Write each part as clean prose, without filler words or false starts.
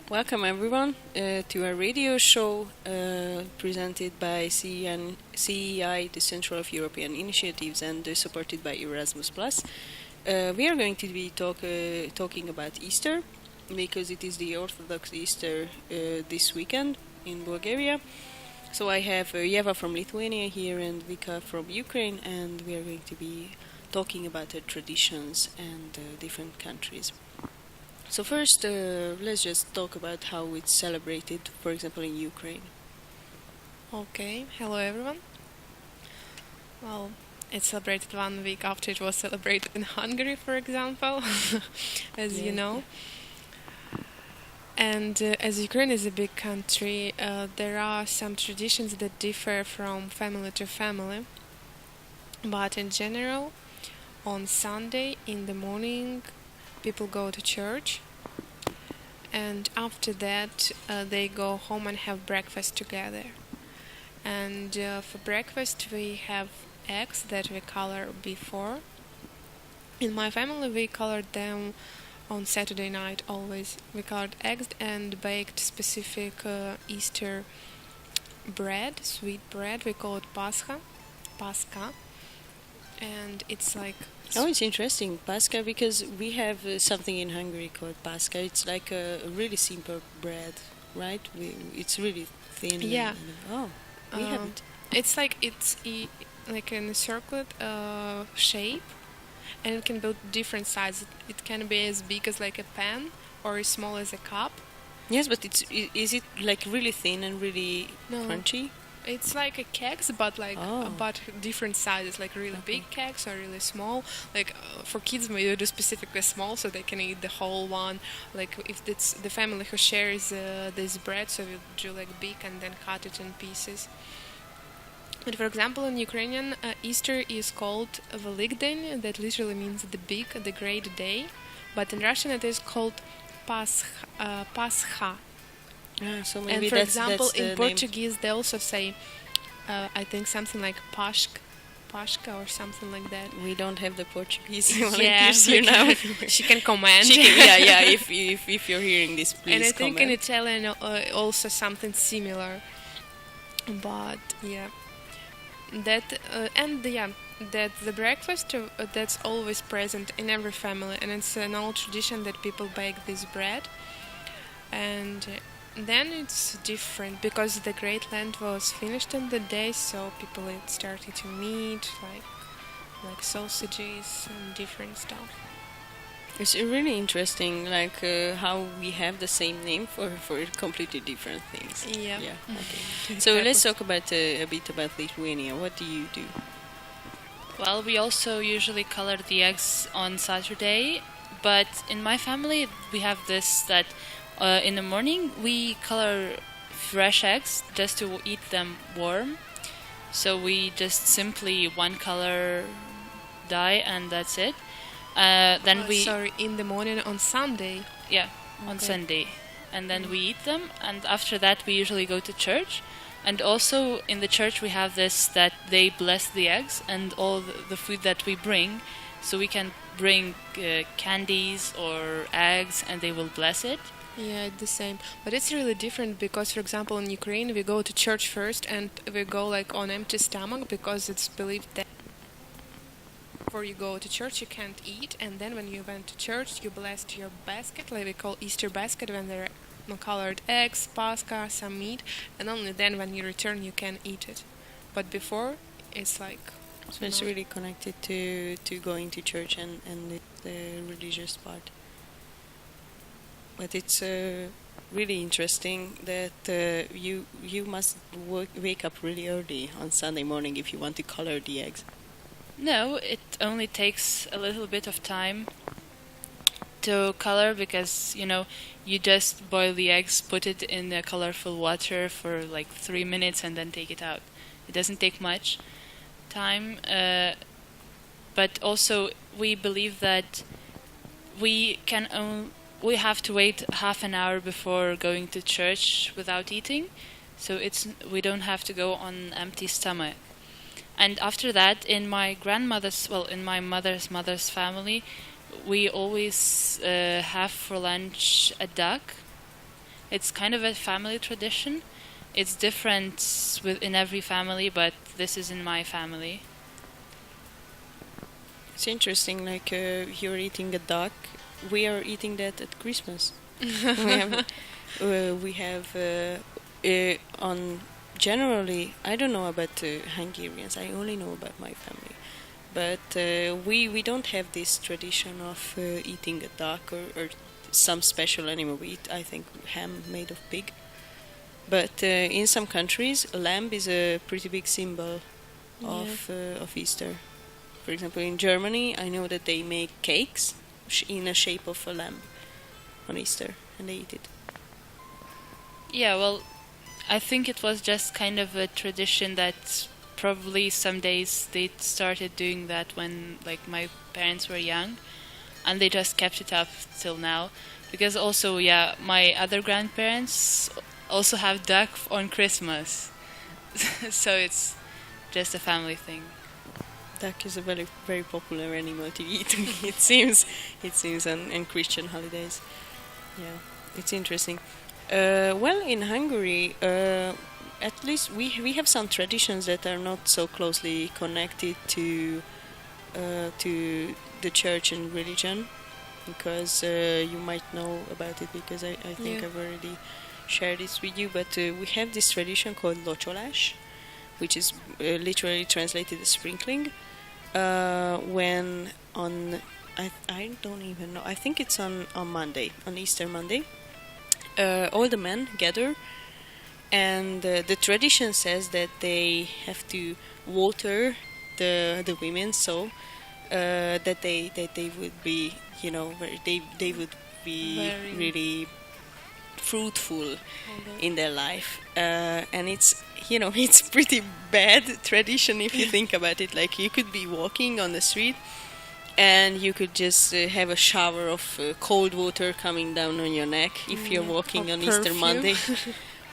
Welcome everyone to our radio show presented by CEI, the Central of European Initiatives, and supported by Erasmus+. We are going to be talking about Easter because it is the Orthodox Easter this weekend in Bulgaria. So I have Yeva from Lithuania here and Vika from Ukraine, and we are going to be talking about the traditions and different countries. So first, let's just talk about how it's celebrated, for example, in Ukraine. Okay, hello everyone. Well, it's celebrated 1 week after it was celebrated in Hungary, for example, as you know. And as Ukraine is a big country, there are some traditions that differ from family to family. But in general, on Sunday in the morning, people go to church, and after that they go home and have breakfast together. And for breakfast we have eggs that we color before. In my family we colored them on Saturday night always. We colored eggs and baked specific Easter bread, sweet bread. We call it Pascha, and it's like... Oh, it's interesting, Pascha, because we have something in Hungary called Pascha. It's like a really simple bread, right? It's really thin. Yeah. We have it. It's like like in a circular shape, and it can be different sizes. It can be as big as like a pan or as small as a cup. Yes, but is it like really thin and really crunchy? It's like a cakes, but but different sizes, like really big cakes or really small. Like for kids, we do specifically small, so they can eat the whole one. Like if it's the family who shares this bread, so we do like big and then cut it in pieces. But for example, in Ukrainian, Easter is called Velikdень, that literally means the great day. But in Russian, it is called Pascha. So maybe and for example, that's in Portuguese, they also say, I think something like Pashka or something like that. We don't have the Portuguese volunteers here now. She can comment. If you're hearing this, please And I think in comment. Italian also something similar. But yeah, that the breakfast that's always present in every family, and it's an old tradition that people bake this bread. And then it's different because the Great Land was finished in the day, so people started to meet like sausages and different stuff. It's really interesting, like how we have the same name for completely different things. Yeah. Okay. So let's talk about a bit about Lithuania. What do you do? Well, we also usually color the eggs on Saturday, but in my family we have this that in the morning we color fresh eggs just to eat them warm. So we just simply one color dye and that's it. In the morning on Sunday. Yeah, on Sunday. And then we eat them, and after that we usually go to church. And also in the church we have this that they bless the eggs and all the food that we bring. So we can bring candies or eggs and they will bless it. Yeah, it's the same. But it's really different because, for example, in Ukraine we go to church first and we go like on empty stomach because it's believed that before you go to church you can't eat, and then when you went to church you blessed your basket, like we call Easter basket, when there are colored eggs, pascha, some meat, and only then when you return you can eat it. But before it's like... So it's really connected to going to church and the religious part. But it's really interesting that you must wake up really early on Sunday morning if you want to color the eggs. No, it only takes a little bit of time to color because, you just boil the eggs, put it in the colorful water for like 3 minutes and then take it out. It doesn't take much time, but also we believe that we have to wait half an hour before going to church without eating, so we don't have to go on empty stomach. And after that, in my mother's family, we always have for lunch a duck, It's kind of a family tradition. It's different in every family, but this is in my family. It's interesting, like you're eating a duck. We are eating that at Christmas. We have on generally. I don't know about Hungarians. I only know about my family. But we don't have this tradition of eating a duck or some special animal. We eat, I think, ham made of pig. But in some countries, lamb is a pretty big symbol of Easter. For example, in Germany, I know that they make cakes in a shape of a lamb on Easter, and they eat it. Yeah, well, I think it was just kind of a tradition that probably some days they started doing that when like my parents were young, and they just kept it up till now. Because also, yeah, my other grandparents also have duck on Christmas, so it's just a family thing. Duck is a very very popular animal to eat. it seems on Christian holidays. Yeah, it's interesting. Well, in Hungary, at least we have some traditions that are not so closely connected to the church and religion, because you might know about it because I think I've already shared this with you. But we have this tradition called locsolás, which is literally translated as sprinkling. When on I don't even know. I think it's on Monday, on Easter Monday. All the men gather, and the tradition says that they have to water the women so that they would be, they would be Very really fruitful in their life, and it's it's pretty bad tradition if you think about it. Like, you could be walking on the street and you could just have a shower of cold water coming down on your neck if you're walking Or on Easter perfume. Monday.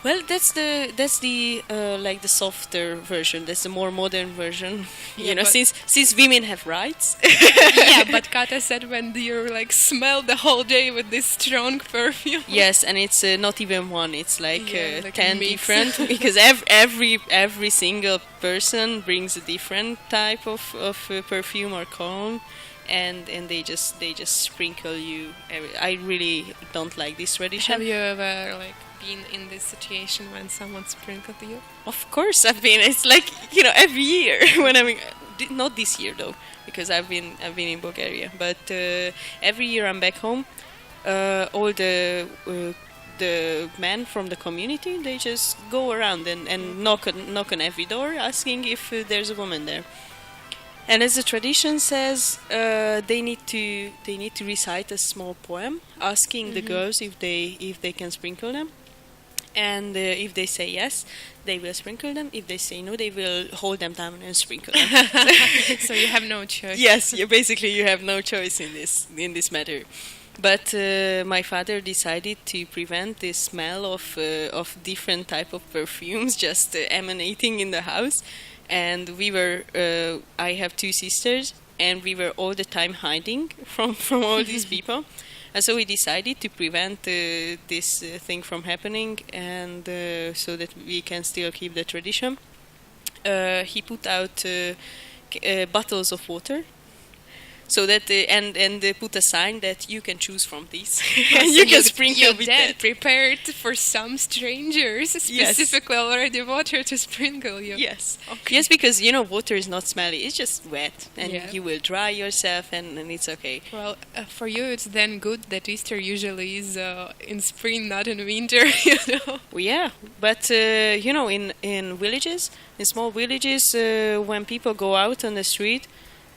Well, that's the like the softer version. That's the more modern version. Yeah, but- Since women have rights. Yeah, but Kata said when you like smell the whole day with this strong perfume. Yes, and it's not even one. It's like, Like a 10 mix. different, because every single person brings a different type of perfume or cologne, and they just sprinkle you. I really don't like this tradition. Have you ever like been in this situation when someone sprinkled you? Of course, I've been. It's like, every year when not this year though, because I've been in Bulgaria, but every year I'm back home. All the men from the community, they just go around and knock on every door asking if there's a woman there. And as the tradition says, they need to recite a small poem asking the girls if they can sprinkle them. And if they say yes, they will sprinkle them. If they say no, they will hold them down and sprinkle them. So you have no choice. Yes, you have no choice in this matter. But my father decided to prevent the smell of different type of perfumes just emanating in the house. And I have two sisters, and we were all the time hiding from all these people. And so we decided to prevent this thing from happening, and so that we can still keep the tradition. He put out bottles of water, so that and they put a sign that you can choose from these, and you can sprinkle Your with dad that. prepared for some strangers specifically already water to sprinkle you. Yes. Okay. Yes, because water is not smelly; it's just wet, and Yeah. you will dry yourself, and it's okay. Well, for you it's then good that Easter usually is in spring, not in winter. Well, yeah, but in villages, in small villages, when people go out on the street,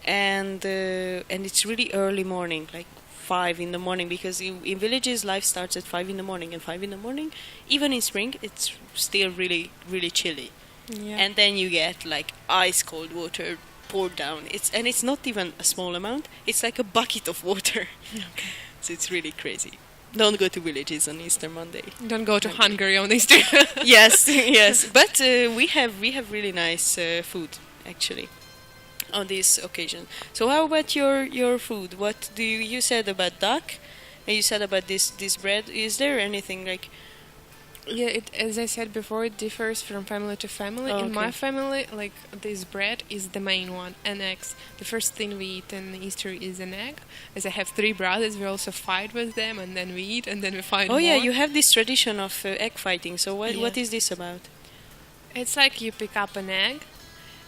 and it's really early morning, like 5 in the morning, because in villages life starts at 5 in the morning, and 5 in the morning, even in spring, it's still really really chilly. Yeah. And then you get like ice cold water poured down. It's not even a small amount. It's like a bucket of water. Okay. So it's really crazy. Don't go to villages on Easter Monday. Don't go to Okay. Hungary on Easter. Yes, yes. But we have really nice food actually on this occasion. So how about your food? What do you said about duck, and you said about this bread? Is there anything like Yeah, as I said before, it differs from family to family. Oh, In my okay. family, like this bread is the main one, and eggs. The first thing we eat on Easter is an egg. As I have three brothers, we also fight with them, and then we eat, and then we fight Oh more. yeah, you have this tradition of egg fighting. So what Yeah. is this about? It's like you pick up an egg,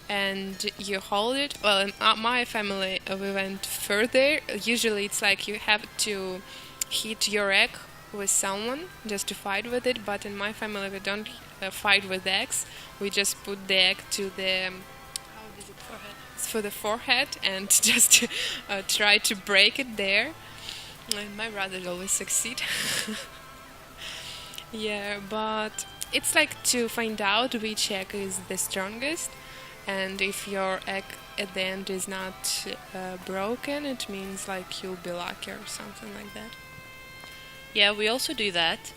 and you hold it. Well, in my family, we went further. Usually, it's like you have to hit your egg with someone just to fight with it. But in my family, we don't fight with eggs. We just put the egg to the how is it forehead? It's for the forehead, and just try to break it there. And my brothers always succeed. Yeah, but it's like to find out which egg is the strongest, and if your egg at the end is not broken, it means like you'll be lucky or something like that. Yeah, we also do that.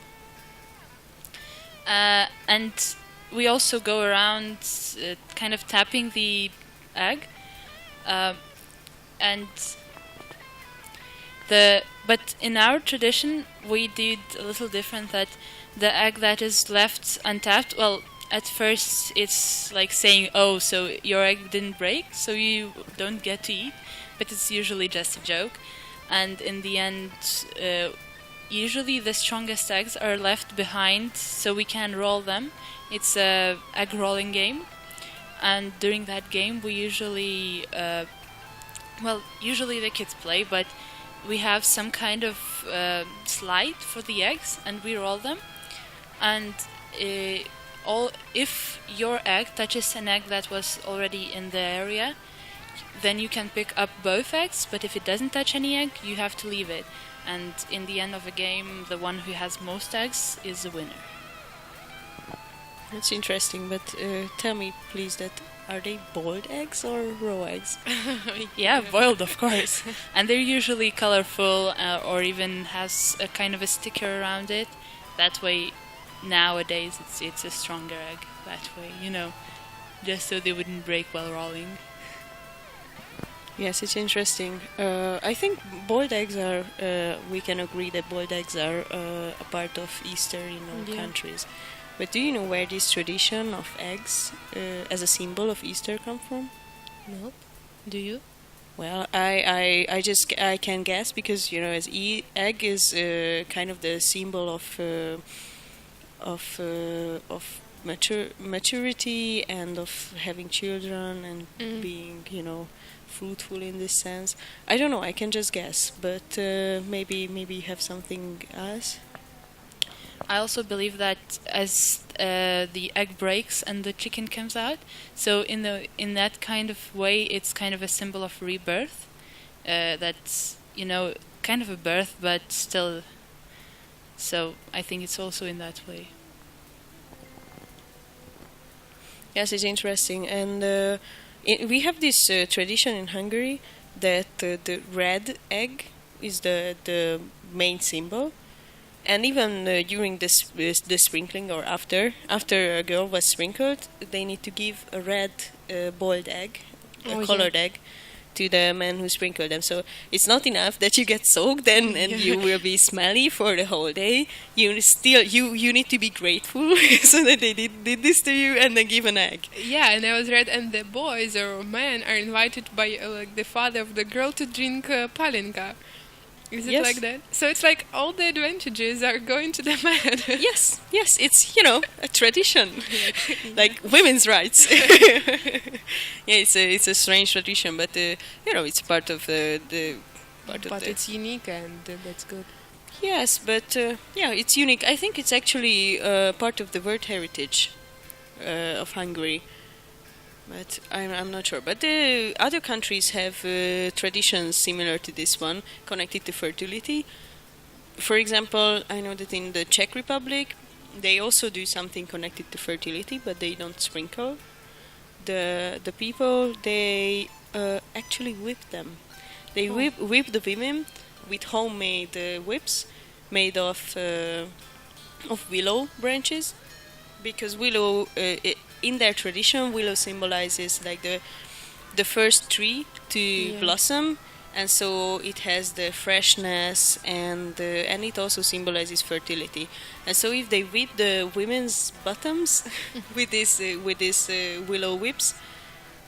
And we also go around kind of tapping the egg. And but in our tradition, we did a little different, that the egg that is left untapped, well, at first it's like saying, oh, so your egg didn't break, so you don't get to eat, but it's usually just a joke. And in the end, usually the strongest eggs are left behind so we can roll them. It's a egg rolling game, and during that game we usually usually the kids play, but we have some kind of slide for the eggs and we roll them, and if your egg touches an egg that was already in the area, then you can pick up both eggs, but if it doesn't touch any egg, you have to leave it. And in the end of a game, the one who has most eggs is the winner. That's interesting, but tell me please, that are they boiled eggs or raw eggs? Yeah, boiled, of course. And they're usually colorful, or even has a kind of a sticker around it. That way, nowadays, it's a stronger egg. That way, just so they wouldn't break while rolling. Yes, it's interesting. I think boiled eggs are, we can agree that boiled eggs are a part of Easter in all countries. But do you know where this tradition of eggs as a symbol of Easter come from? Nope. Do you? Well, I can guess, because as egg is kind of the symbol of maturity and of having children and being fruitful in this sense. I don't know. I can just guess, but maybe you have something else. I also believe that as the egg breaks and the chicken comes out, so in that kind of way, it's kind of a symbol of rebirth. That's kind of a birth, but still. So I think it's also in that way. Yes, it's interesting, and we have this tradition in Hungary that the red egg is the main symbol. And even during the sprinkling, or after a girl was sprinkled, they need to give a red boiled egg, a colored egg, to the man who sprinkled them. So it's not enough that you get soaked and you will be smelly for the whole day. You need to be grateful so that they did this to you and then give an egg. Yeah, and I was right. And the boys or men are invited by the father of the girl to drink palinka. Is it like that? So it's like all the advantages are going to the man. Yes, it's a tradition, like women's rights. Yeah, it's a strange tradition, but it's part of the But it's unique, and that's good. Yes, but it's unique. I think it's actually part of the world heritage of Hungary. But I'm not sure. But the other countries have traditions similar to this one, connected to fertility. For example, I know that in the Czech Republic, they also do something connected to fertility, but they don't sprinkle the people. They actually whip them. They whip the women with homemade whips made of willow branches, because willow, in their tradition, willow symbolizes like the first tree to blossom, and so it has the freshness, and it also symbolizes fertility. And so if they whip the women's bottoms with this willow whips,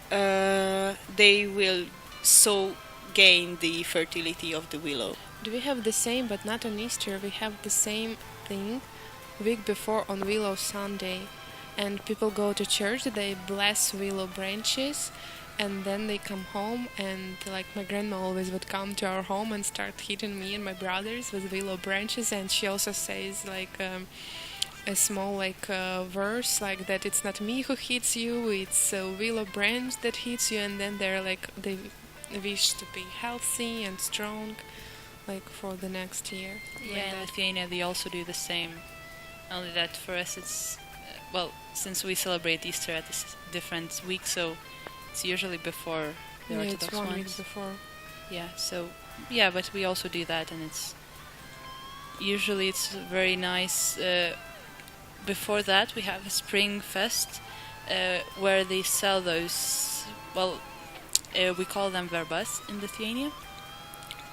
they will so gain the fertility of the willow. Do we have the same, but not on Easter? We have the same thing week before on Willow Sunday, and people go to church. They bless willow branches, and then they come home. And like my grandma always would come to our home and start hitting me and my brothers with willow branches, and she also says like. A small verse like that it's not me who hits you, it's a willow branch that hits you, and then they wish to be healthy and strong like for the next year. Yeah, in Lithuania they also do the same. Only that for us it's since we celebrate Easter at this different week, so it's usually before the Orthodox it's 1 ones. week before. But we also do that, and it's very nice. Before that, we have a spring fest where they sell those. We call them verbas in Lithuania,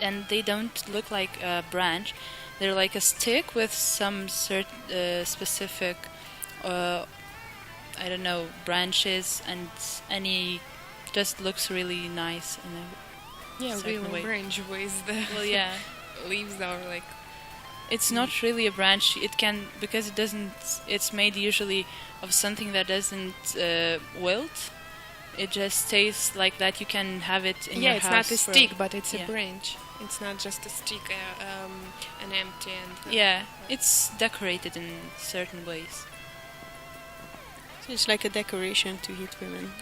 and they don't look like a branch. They're like a stick with some specific, branches, and just looks really nice in a certain willow way. branch with the leaves are like. It's not really a branch. It can, because it doesn't. It's made usually of something that doesn't wilt. It just stays like that. You can have it in your house. Yeah, it's not a stick, but it's a branch. It's not just a stick, an empty and. It's decorated in certain ways. So it's like a decoration to hit women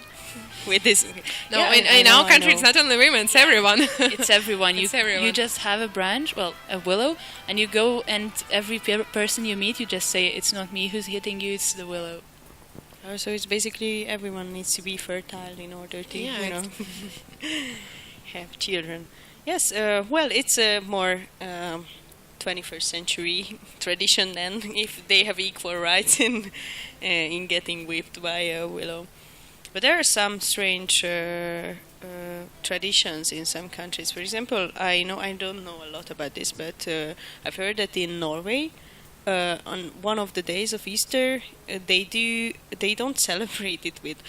with this. No, in our country it's not only women, it's everyone. It's everyone. It's everyone. You just have a branch, a willow, and you go, and every person you meet, you just say, it's not me who's hitting you, it's the willow. So it's basically everyone needs to be fertile in order to, have children. Yes, it's a more 21st century tradition then, if they have equal rights in getting whipped by a willow. But there are some strange traditions in some countries. For example, I don't know a lot about this, but I've heard that in Norway, on one of the days of Easter, they don't celebrate it with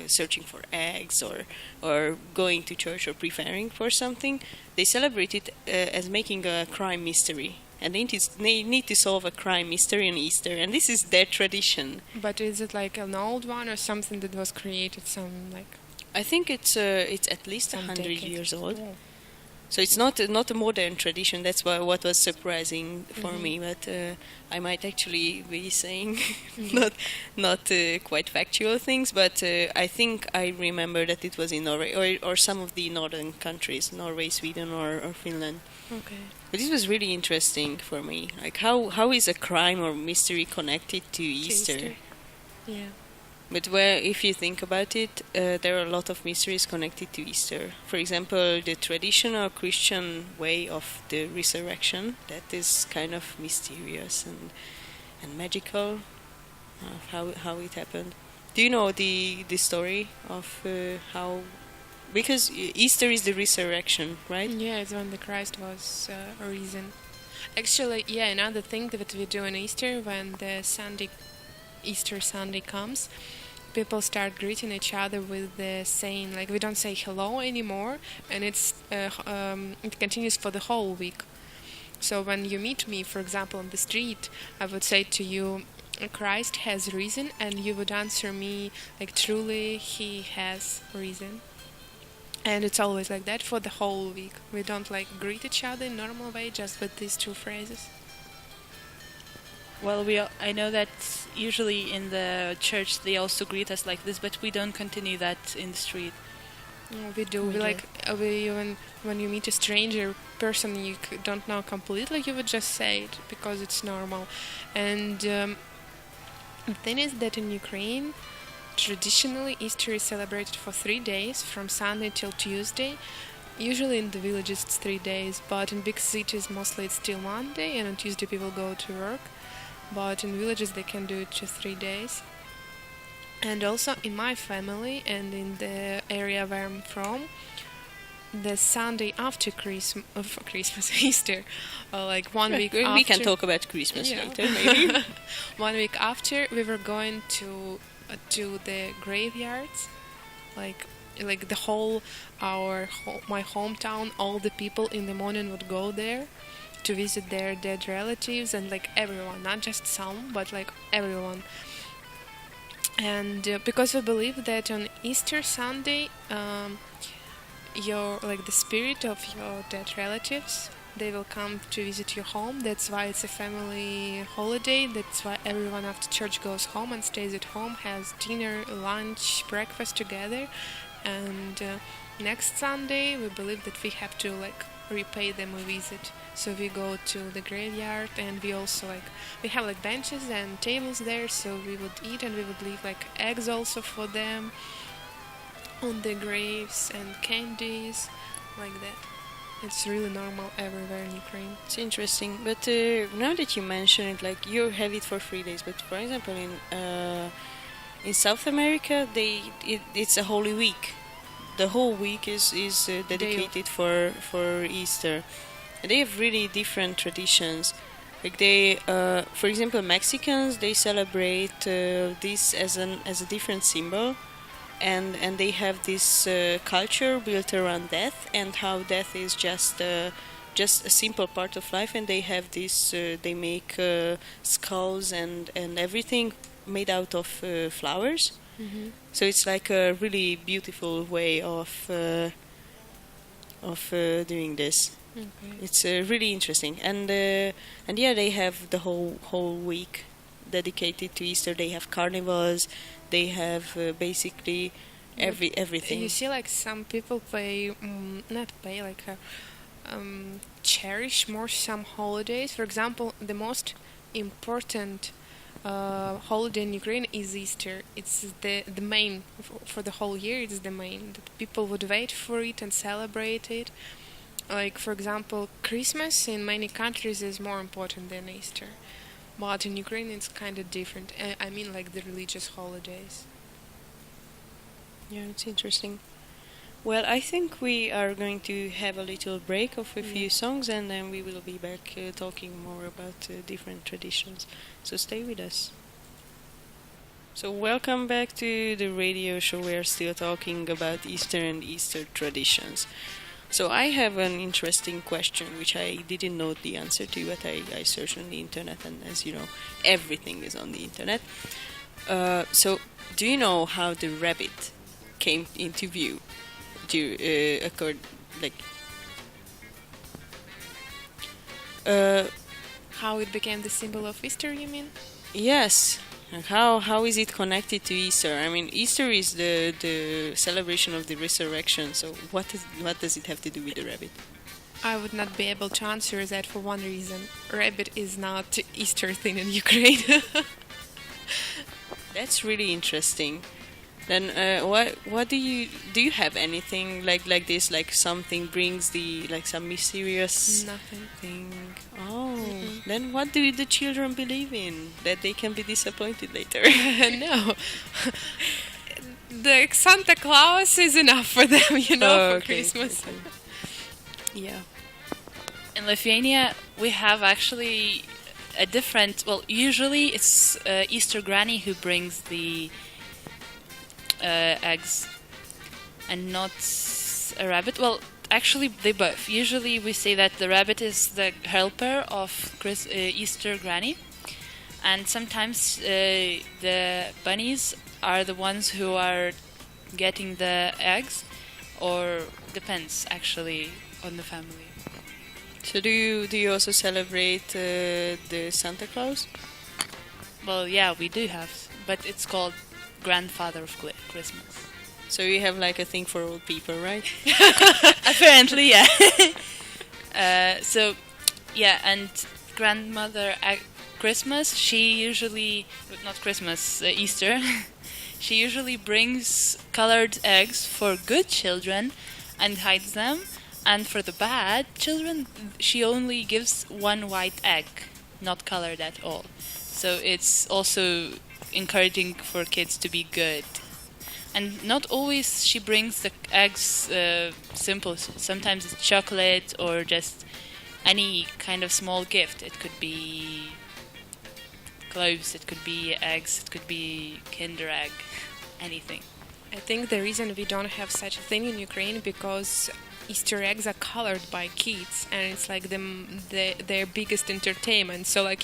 searching for eggs or going to church or preparing for something. They celebrate it as making a crime mystery. And they need to solve a crime mystery on Easter, and this is their tradition. But is it like an old one or something that was created I think it's at least 100 years old. Oh. So it's not a modern tradition. That's what was surprising for me. But I might actually be saying not quite factual things. But I think I remember that it was in Norway or some of the northern countries, Norway, Sweden, or Finland. Okay. But this was really interesting for me. Like how is a crime or mystery connected to Easter? Yeah. But if you think about it, there are a lot of mysteries connected to Easter. For example, the traditional Christian way of the resurrection, that is kind of mysterious and magical, how it happened. Do you know the story of how... Because Easter is the resurrection, right? Yeah, it's when the Christ was risen. Actually, another thing that we do on Easter, when the Easter Sunday comes, people start greeting each other with the saying, we don't say hello anymore, and it continues for the whole week. So when you meet me, for example, on the street, I would say to you, Christ has risen, and you would answer me, truly he has risen. And it's always like that for the whole week. We don't greet each other in normal way, just with these two phrases. Well, I know that usually in the church they also greet us like this, but we don't continue that in the street. No, we do. We even when you meet a stranger person you don't know completely, you would just say it because it's normal. And the thing is that in Ukraine, traditionally Easter is celebrated for 3 days, from Sunday till Tuesday. Usually in the villages it's 3 days, but in big cities mostly it's still Monday, and on Tuesday people go to work. But in villages they can do it just 3 days. And also in my family and in the area where I'm from, the Sunday after Christmas, Easter, like 1 week after. We can talk about Christmas Yeah. later, maybe. 1 week after, we were going to the graveyards, like the whole my hometown. All the people in the morning would go there to visit their dead relatives, and like everyone, not just some, but like everyone. And because we believe that on Easter Sunday, your like the spirit of your dead relatives, they will come to visit your home. That's why it's a family holiday. That's why everyone after church goes home and stays at home, has dinner, lunch, breakfast together. And next Sunday, we believe that we have to like repay them a visit. So we go to the graveyard, and we also we have like benches and tables there. So we would eat, and we would leave like eggs also for them on the graves, and candies like that. It's really normal everywhere in Ukraine. It's interesting, but now that you mention it, like you have it for 3 days. But for example, in South America, it's a Holy Week. The whole week is dedicated for Easter. And they have really different traditions. Like for example, Mexicans, they celebrate this as a different symbol. And they have this culture built around death, and how death is just a simple part of life. And they have this, they make skulls and everything made out of flowers. Mm-hmm. So it's like a really beautiful way of doing this. Okay. It's really interesting, and yeah, they have the whole week dedicated to Easter. They have carnivals. They have basically everything. You see, like some people cherish more some holidays. For example, the most important holiday in Ukraine is Easter. It's the main for the whole year. It's the main that people would wait for it and celebrate it. Like for example, Christmas in many countries is more important than Easter. But in Ukraine, it's kind of different. I mean, like the religious holidays. Yeah, it's interesting. Well, I think we are going to have a little break of a few songs, and then we will be back talking more about different traditions. So stay with us. So welcome back to the radio show. We are still talking about Easter and Easter traditions. So I have an interesting question, which I didn't know the answer to, but I searched on the internet, and as you know, everything is on the internet. So do you know how the rabbit came into view? How it became the symbol of Easter, you mean? Yes. And how is it connected to Easter? I mean, Easter is the celebration of the resurrection. So what does it have to do with the rabbit? I would not be able to answer that for one reason. Rabbit is not Easter thing in Ukraine. That's really interesting. Then what do you have anything like this, like something brings some mysterious Nothing. thing? Oh, then what do the children believe in that they can be disappointed later? No. The Santa Claus is enough for them, for Okay, Christmas. okay. Yeah. In Lithuania, we have actually a different. Well, usually it's Easter Granny who brings the eggs, and not a rabbit. Well, actually, they both. Usually, we say that the rabbit is the helper of Easter Granny, and sometimes the bunnies are the ones who are getting the eggs, or depends actually on the family. So do you also celebrate the Santa Claus? Well, yeah, we do have, but it's called Grandfather of Christmas. So you have like a thing for old people, right? Apparently, yeah. So, yeah, and grandmother Christmas, she usually, not Christmas, Easter, she usually brings colored eggs for good children and hides them. And for the bad children, she only gives one white egg, not colored at all. So it's also encouraging for kids to be good. And not always she brings the eggs simple. Sometimes it's chocolate or just any kind of small gift. It could be clothes, it could be eggs, it could be Kinder Egg, anything. I think the reason we don't have such a thing in Ukraine because Easter eggs are colored by kids, and it's like their biggest entertainment. So, like,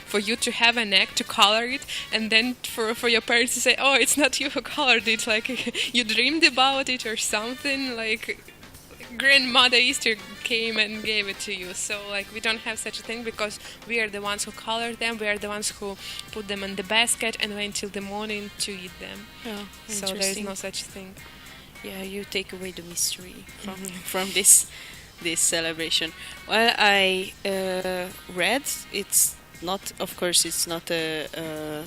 for you to have an egg to color it, and then for your parents to say, "Oh, it's not you who colored it," like you dreamed about it or something, like grandmother Easter came and gave it to you. So, like, we don't have such a thing because we are the ones who color them. We are the ones who put them in the basket and wait till the morning to eat them. Yeah, So there is no such thing. Yeah, you take away the mystery from this celebration. Well, I read it's not, of course, it's not a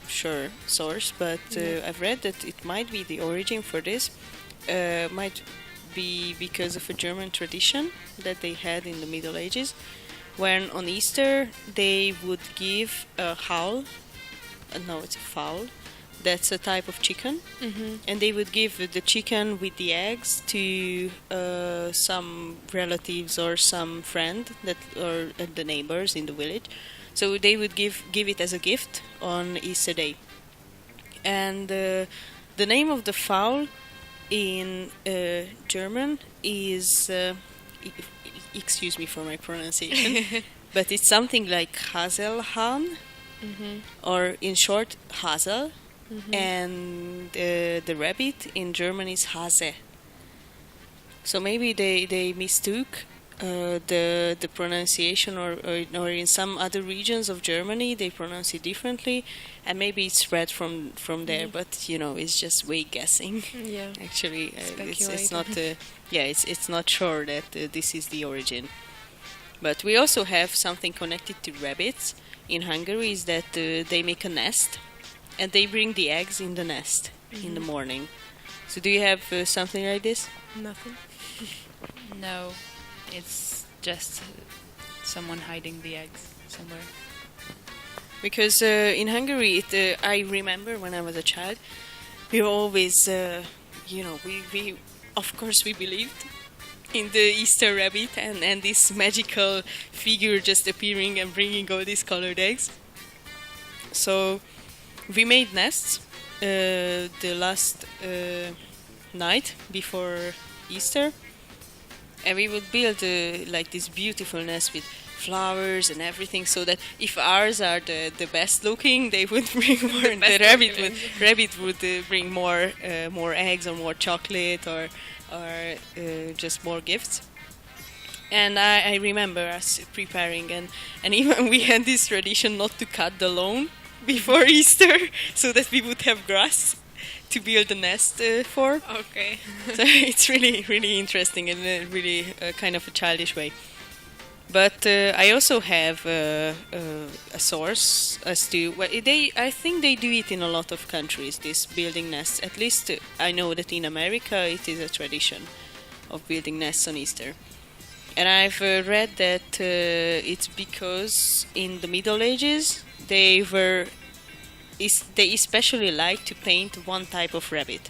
sure source, but I've read that it might be the origin for this. Might be because of a German tradition that they had in the Middle Ages, when on Easter they would give a howl. No, it's a fowl. That's a type of chicken, and they would give the chicken with the eggs to some relatives or some friend or the neighbors in the village. So they would give it as a gift on Easter Day. And the name of the fowl in German is excuse me for my pronunciation, but it's something like Haselhahn, or in short Hasel. And the rabbit in German is Hase. So maybe they mistook the pronunciation, or in some other regions of Germany they pronounce it differently, and maybe it's read from there. But it's just way guessing. Yeah. Actually, it's not. It's not sure that this is the origin. But we also have something connected to rabbits in Hungary. Is that they make a nest. And they bring the eggs in the nest in the morning. So do you have something like this? Nothing. No, it's just someone hiding the eggs somewhere. Because in Hungary, I remember when I was a child, we always, we of course we believed in the Easter rabbit and this magical figure just appearing and bringing all these colored eggs. So we made nests the last night before Easter, and we would build like this beautiful nest with flowers and everything, so that if ours are the best looking, they would bring more. The rabbit would bring more eggs or more chocolate or just more gifts. And I remember us preparing, and even we had this tradition not to cut the lawn before Easter, so that we would have grass to build a nest for. Okay. So it's really, really interesting in a really kind of a childish way. But I also have a source as to I think they do it in a lot of countries. This building nests. At least I know that in America it is a tradition of building nests on Easter. And I've read that it's because in the Middle Ages they especially like to paint one type of rabbit,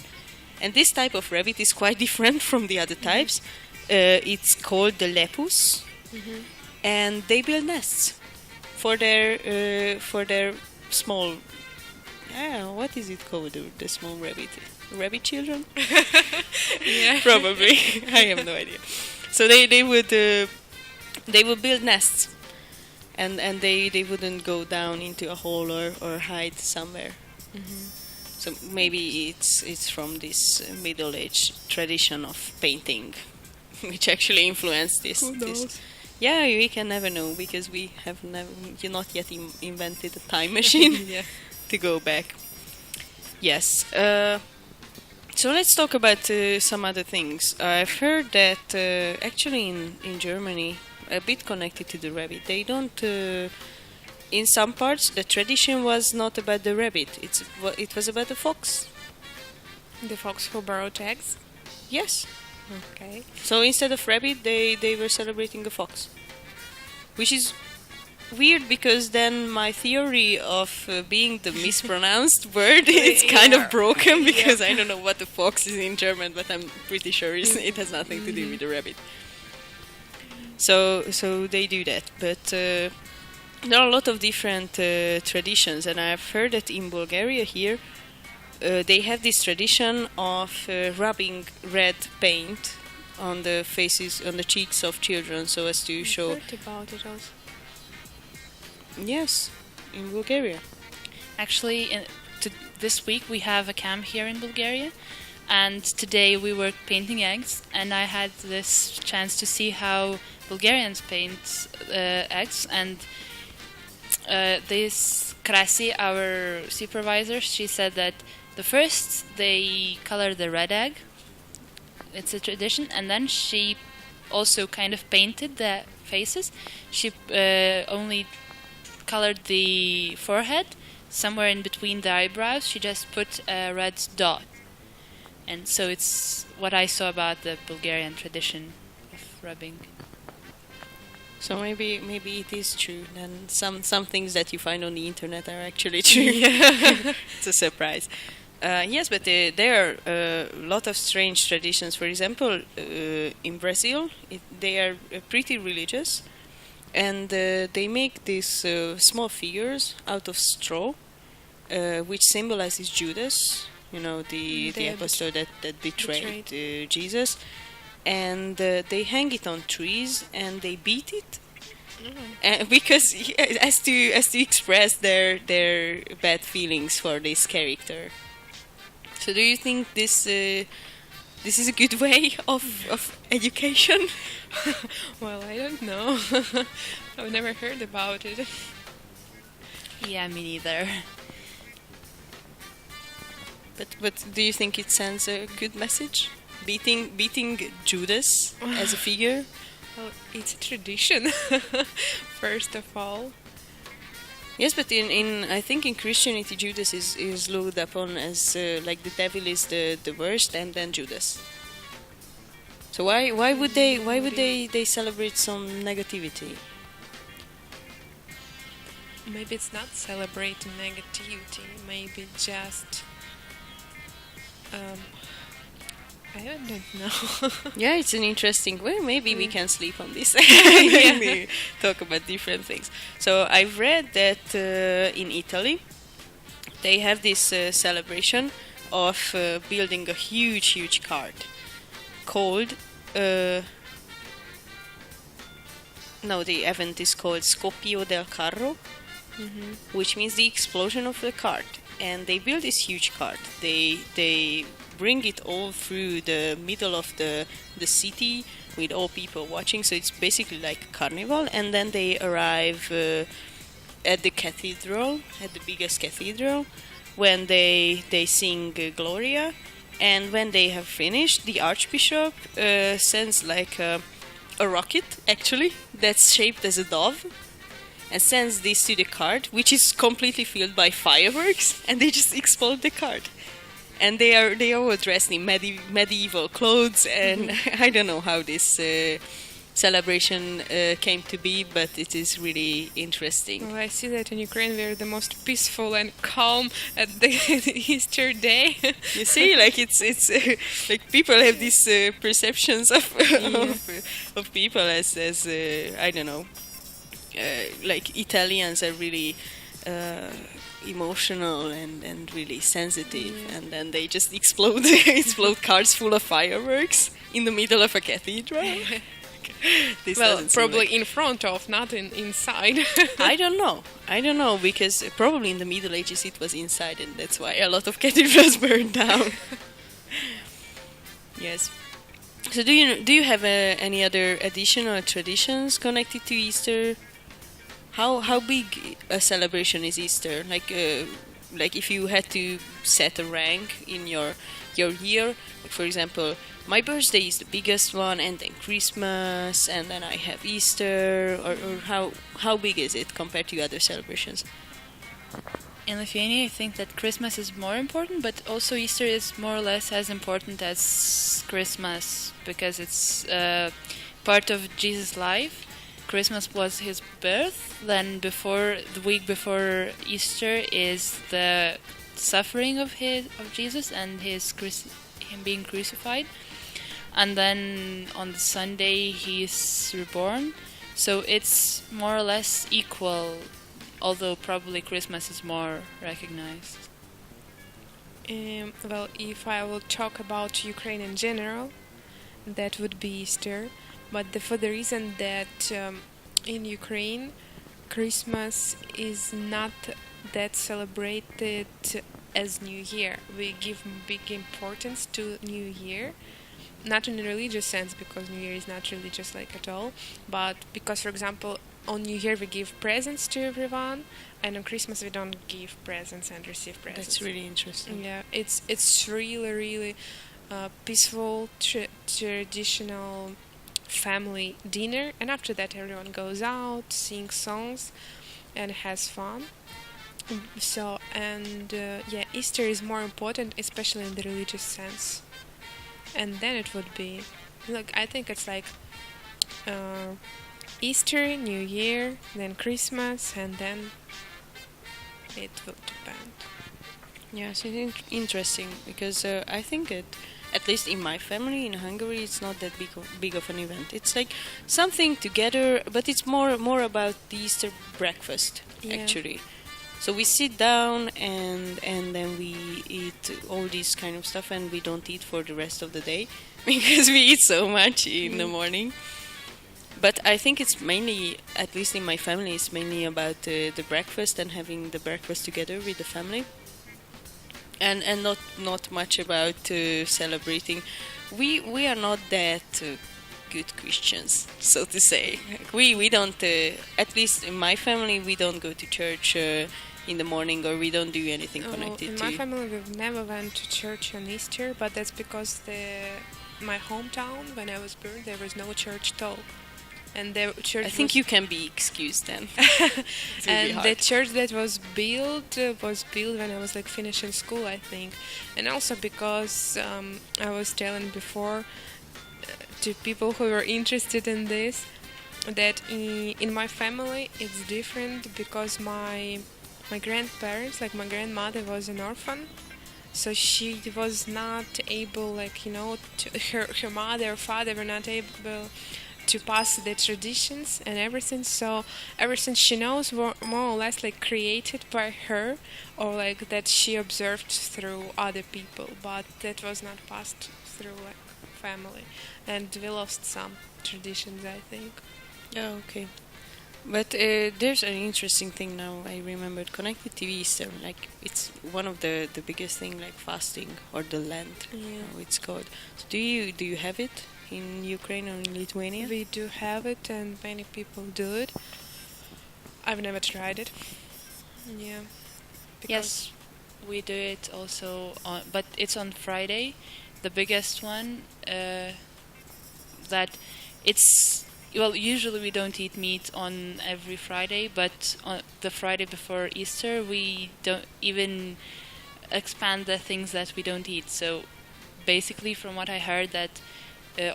and this type of rabbit is quite different from the other types. It's called the lepus, and they build nests for their small. What is it called? The small rabbit children? Yeah. Probably. I have no idea. So they would build nests. And they wouldn't go down into a hole or hide somewhere. So maybe it's from this Middle Age tradition of painting, which actually influenced this. Who knows? This. Yeah, we can never know, because we have not yet invented a time machine to go back. Yes. So let's talk about some other things. I've heard that actually in Germany, a bit connected to the rabbit, they don't. In some parts, the tradition was not about the rabbit. It was about the fox. The fox who borrowed eggs? Yes. Okay. So instead of rabbit, they were celebrating a fox, which is weird because then my theory of being the mispronounced word is kind of broken because I don't know what the fox is in German, but I'm pretty sure it has nothing to do with the rabbit. So they do that, but there are a lot of different traditions, and I've heard that in Bulgaria here they have this tradition of rubbing red paint on the faces, on the cheeks of children, so as to show. Heard about it also. Yes, in Bulgaria. Actually, this week we have a camp here in Bulgaria, and today we were painting eggs, and I had this chance to see how Bulgarians paint eggs, and this Krasi, our supervisor, she said that the first they color the red egg. It's a tradition, and then she also kind of painted the faces. She only colored the forehead, somewhere in between the eyebrows. She just put a red dot, and so it's what I saw about the Bulgarian tradition of rubbing. So maybe it is true. And some things that you find on the internet are actually true. It's a surprise. Yes, but there are a lot of strange traditions. For example, in Brazil, they are pretty religious, and they make these small figures out of straw, which symbolizes Judas, the apostle that betrayed Jesus. And they hang it on trees and they beat it. Because as to express their bad feelings for this character. So do you think this is a good way of education? Well, I don't know. I've never heard about it. Yeah, me neither. But do you think it sends a good message? Beating Judas as a figure? Well, it's a tradition, first of all. Yes, but in I think in Christianity Judas is looked upon as like the devil is the worst, and then Judas. So why would they celebrate some negativity? Maybe it's not celebrating negativity. Maybe just I don't know. Yeah, it's an interesting way. Maybe we can sleep on this and talk about different things. So I've read that in Italy they have this celebration of building a huge cart called no, the event is called Scoppio del Carro, which means the explosion of the cart. And they build this huge cart. They bring it all through the middle of the city with all people watching. So it's basically like a carnival. And then they arrive at the cathedral, at the biggest cathedral, when they sing Gloria. And when they have finished, the archbishop sends like a rocket, actually, that's shaped as a dove, and sends this to the cart, which is completely filled by fireworks, and they just explode the cart. And they are all dressed in medieval clothes, and I don't know how this celebration came to be, but it is really interesting. Well, I see that in Ukraine we're the most peaceful and calm at the Easter day. You see, like it's like people have these perceptions of people as I don't know, like Italians are really emotional and really sensitive, and then they just explode cars full of fireworks in the middle of a cathedral. Well, probably in front of, not inside. I don't know, because probably in the Middle Ages it was inside, and that's why a lot of cathedrals burned down. Yes. So do you have any other additional traditions connected to Easter? How big a celebration is Easter? Like if you had to set a rank in your year, like for example, my birthday is the biggest one, and then Christmas, and then I have Easter, or how big is it compared to other celebrations? In Lithuania, I think that Christmas is more important, but also Easter is more or less as important as Christmas, because it's part of Jesus' life. Christmas was his birth. Then the week before Easter is the suffering of Jesus and him being crucified. And then on the Sunday he's reborn. So it's more or less equal, although probably Christmas is more recognized. Well, if I will talk about Ukraine in general, that would be Easter. But for the reason that in Ukraine, Christmas is not that celebrated as New Year. We give big importance to New Year, not in a religious sense, because New Year is not religious like at all, but because, for example, on New Year we give presents to everyone, and on Christmas we don't give presents and receive presents. That's really interesting. Yeah, it's really peaceful traditional family dinner, and after that everyone goes out, sings songs, and has fun. So yeah, Easter is more important, especially in the religious sense. And then it would be, like, I think it's like Easter, New Year, then Christmas, and then it will depend. Yes, it's interesting because I think it, at least in my family in Hungary, it's not that big of an event. It's like something together, but it's more about the Easter breakfast, Yeah. actually. So we sit down and then we eat all this kind of stuff, and we don't eat for the rest of the day because we eat so much in the morning. But I think it's mainly, at least in my family, it's mainly about the breakfast and having the breakfast together with the family, and not much about celebrating. We are not that good Christians, so to say. We don't, at least in my family, we don't go to church in the morning, or we don't do anything connected in to. my family, we've never went to church on Easter, but that's because my hometown, when I was born, there was no church at all. And the church I think you can be excused then. It's really and hard. the church that was built when I was like finishing school, I think, and also because I was telling before to people who were interested in this that in my family it's different because my grandparents, like my grandmother, was an orphan, so she was not able, like, her mother or father were not able to pass the traditions and everything. So everything she knows more or less like created by her, or like that she observed through other people, but that was not passed through like family, and we lost some traditions, I think. Oh, okay. But there's an interesting thing now I remembered connected to Easter. Like, it's one of the biggest thing, like fasting or the Lent, Yeah. how it's called. So do you have it in Ukraine or in Lithuania? We do have it, and many people do it. I've never tried it. Yeah. Yes, we do it also, but it's on Friday, the biggest one. That it's, well, usually we don't eat meat on every Friday, but on the Friday before Easter we don't even expand the things that we don't eat. So basically, from what I heard, that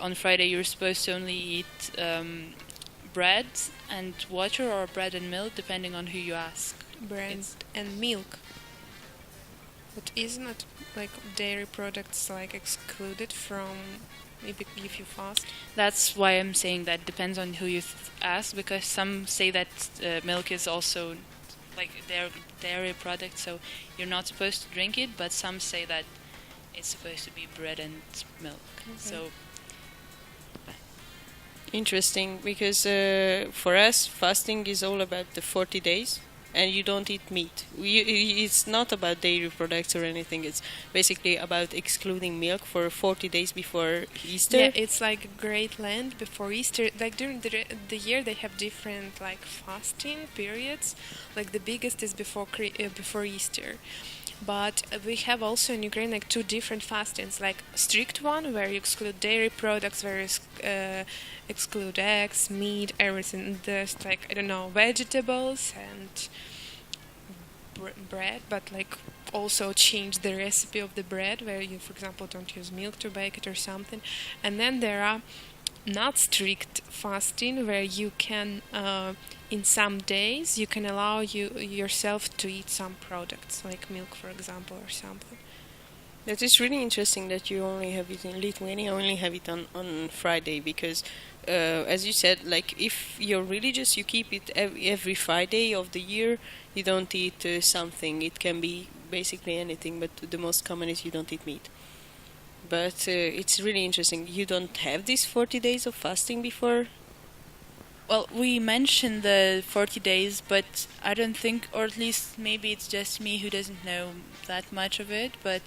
on Friday you're supposed to only eat bread and water, or bread and milk, depending on who you ask. Bread and milk. But isn't it like dairy products like excluded from if you fast? That's why I'm saying that depends on who you ask, because some say that milk is also like dairy product, so you're not supposed to drink it, but some say that it's supposed to be bread and milk. Okay. So Interesting, because for us, fasting is all about the 40 days, and you don't eat meat. It's not about dairy products or anything. It's basically about excluding milk for 40 days before Easter. Yeah, it's like a great Lent before Easter. Like during the year, they have different like fasting periods. Like the biggest is before Easter. But we have also in Ukraine like two different fastings, like strict one where you exclude dairy products, where you exclude eggs, meat, everything. There's like, I don't know, vegetables and bread, but like also change the recipe of the bread, where you, for example, don't use milk to bake it or something. And then there are not strict fasting where you can in some days you can allow yourself to eat some products like milk, for example, or something. That is really interesting that you only have it in Lithuania, only have it on Friday because, as you said, like if you're religious, you keep it every Friday of the year. You don't eat something. It can be basically anything, but the most common is you don't eat meat. But it's really interesting. You don't have these 40 days of fasting before? Well, we mentioned the 40 days, but I don't think, or at least maybe it's just me who doesn't know that much of it, but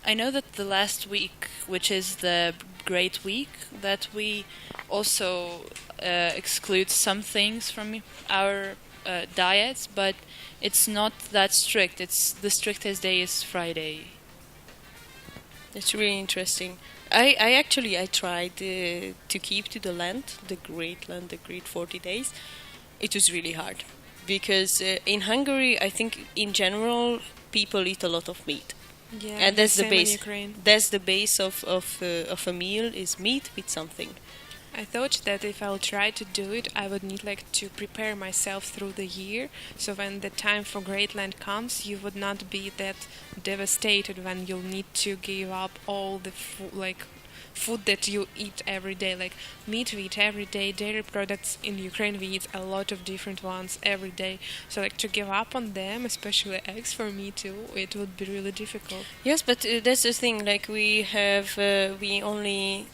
I know that the last week, which is the Great Week, that we also exclude some things from our diets, but it's not that strict. It's the strictest day is Friday. It's really interesting. I tried to keep to the Lent, the Great Lent, the Great 40 days. It was really hard because in Hungary, I think in general people eat a lot of meat, Yeah, and that's the same in base. Ukraine. That's the base of a meal is meat with something. I thought that if I'll try to do it, I would need like to prepare myself through the year. So when the time for Great Land comes, you would not be that devastated when you'll need to give up all the food that you eat every day. Like meat we eat every day, dairy products in Ukraine we eat a lot of different ones every day. So like to give up on them, especially eggs for me too, it would be really difficult. Yes, but that's the thing. Like we only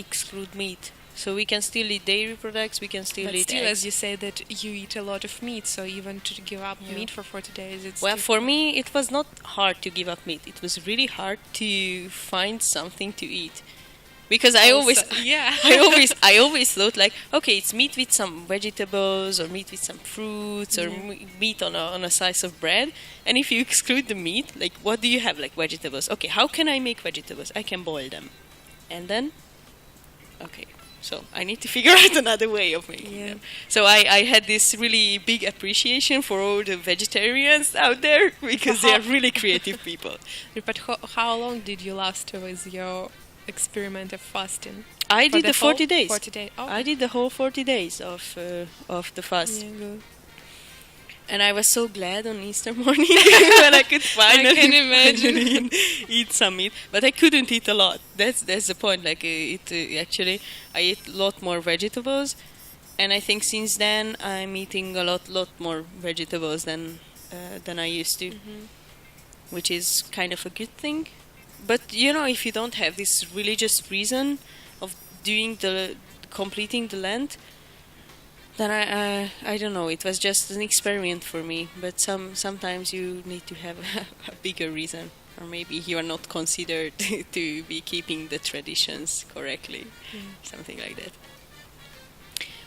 exclude meat, so we can still eat dairy products. We can still But eat still, eggs. as you say, that you eat a lot of meat, so even to give up Yeah. meat for 40 days, it's Well, for me, it was not hard to give up meat. It was really hard to find something to eat, because I always, yeah. I always thought like, okay, it's meat with some vegetables or meat with some fruits or Yeah. meat on a slice of bread. And if you exclude the meat, like, what do you have? Like vegetables. Okay, how can I make vegetables? I can boil them, and then, okay. So I need to figure out another way of making Yeah. them. So I had this really big appreciation for all the vegetarians out there because they are really creative people. But how long did you last with your experiment of fasting? I For did the 40 whole days. 40 days. Oh, I did the whole 40 days of the fast. yeah, good. And I was so glad on Easter morning when I could finally, can imagine. finally eat some meat. But I couldn't eat a lot. That's the point. Like actually, I ate a lot more vegetables, and I think since then I'm eating a lot more vegetables than I used to, which is kind of a good thing. But if you don't have this religious reason of doing completing the Lent, then I don't know. It was just an experiment for me. But sometimes you need to have a bigger reason, or maybe you are not considered to be keeping the traditions correctly, something like that.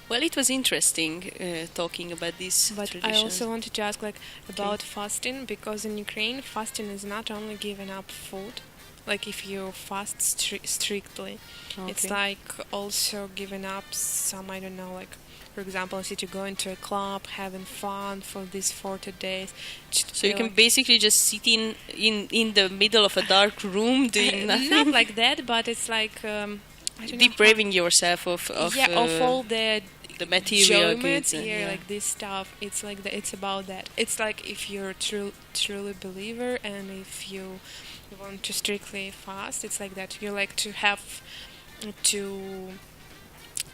Well, it was interesting talking about these But traditions. I also wanted to ask about fasting, because in Ukraine, fasting is not only giving up food. Like if you fast strictly, it's Okay. like also giving up some, I don't know, like for example, if you go into a club, having fun for these 40 days. So you can basically just sit in the middle of a dark room doing nothing. Not like that, but it's like I don't know depraving yourself of of all the material enjoyment goods. here, like this stuff. It's like it's about that. It's like if you're truly believer, and if you want to strictly fast, it's like that. You like to have to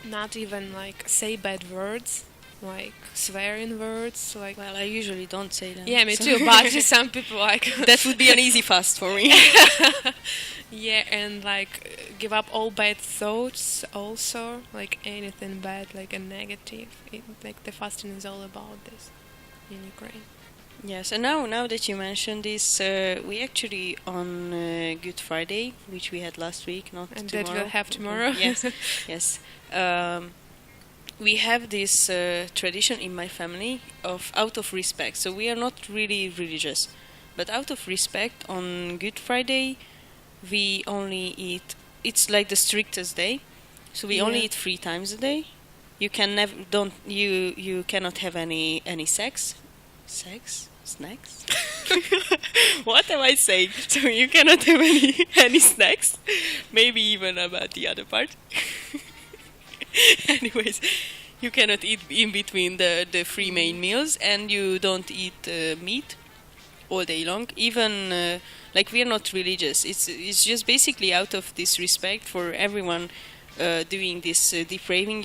not even like say bad words, like swearing words, like. Well, I usually don't say that. Yeah, me so- too. But some people like That would be an easy fast for me. yeah, and like give up all bad thoughts. Also, like anything bad, like a negative. Like the fasting is all about this in Ukraine. Yes, and now that you mentioned this, we actually on Good Friday, which we had last week, not And tomorrow. that we'll have tomorrow. Yes, yes. We have this tradition in my family of out of respect. So we are not really religious, but out of respect on Good Friday, we only eat. It's like the strictest day, so we only Yeah. eat 3 times a day. You can never don't you cannot have any sex, snacks. What am I saying? So you cannot have any snacks? Maybe even about the other part. Anyways, you cannot eat in between the three main meals, and you don't eat meat all day long. Even like we're not religious. It's just basically out of this respect for everyone doing this depraving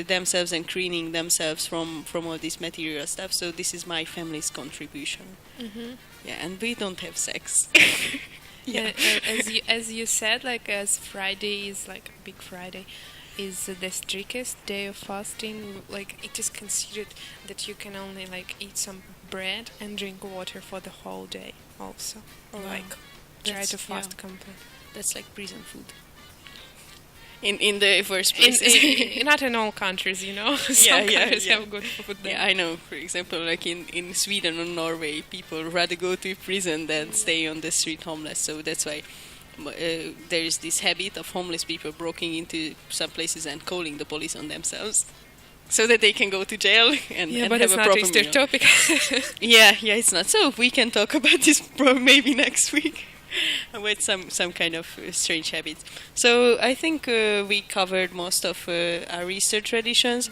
themselves and cleaning themselves from all this material stuff. So this is my family's contribution. Yeah, and we don't have sex. Yeah. As you said, like as Friday is like a big Friday, is the strictest day of fasting. Like it is considered that you can only like eat some bread and drink water for the whole day, also, or Wow. like try That's- to fast yeah. completely. That's like prison food. In the first place. Not in all countries, you know. Some countries have good food there. Yeah, I know. For example, like in Sweden or Norway, people rather go to prison than stay on the street homeless. So that's why there is this habit of homeless people breaking into some places and calling the police on themselves, so that they can go to jail and, Yeah, and but have it's a not proper Easter meal. topic. Yeah, it's not. So we can talk about this maybe next week. With some kind of strange habits. So I think we covered most of our Easter traditions,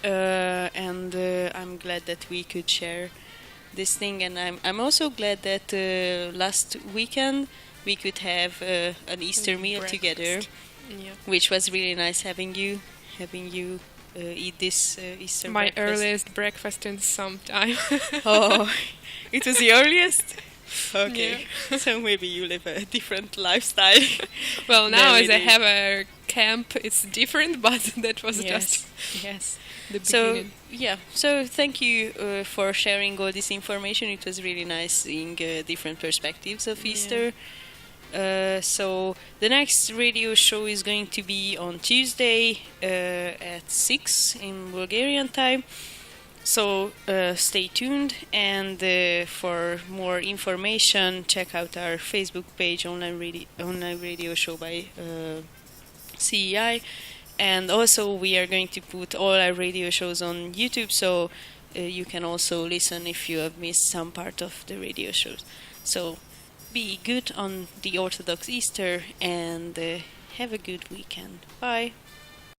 and I'm glad that we could share this thing. And I'm also glad that last weekend we could have an Easter meal Breakfast. together, Yeah. which was really nice having you eat this Easter My breakfast. earliest breakfast in some time. Oh, it was the earliest? Okay, so maybe you live a different lifestyle. Well, now as I Nowadays. have a camp, it's different, but that was just Yes. the So, beginning. so thank you for sharing all this information. It was really nice seeing different perspectives of Yeah. Easter. So the next radio show is going to be on Tuesday at 6 in Bulgarian time. So stay tuned, and for more information, check out our Facebook page, online radio show by CEI, and also we are going to put all our radio shows on YouTube, so you can also listen if you have missed some part of the radio shows. So be good on the Orthodox Easter, and have a good weekend. Bye.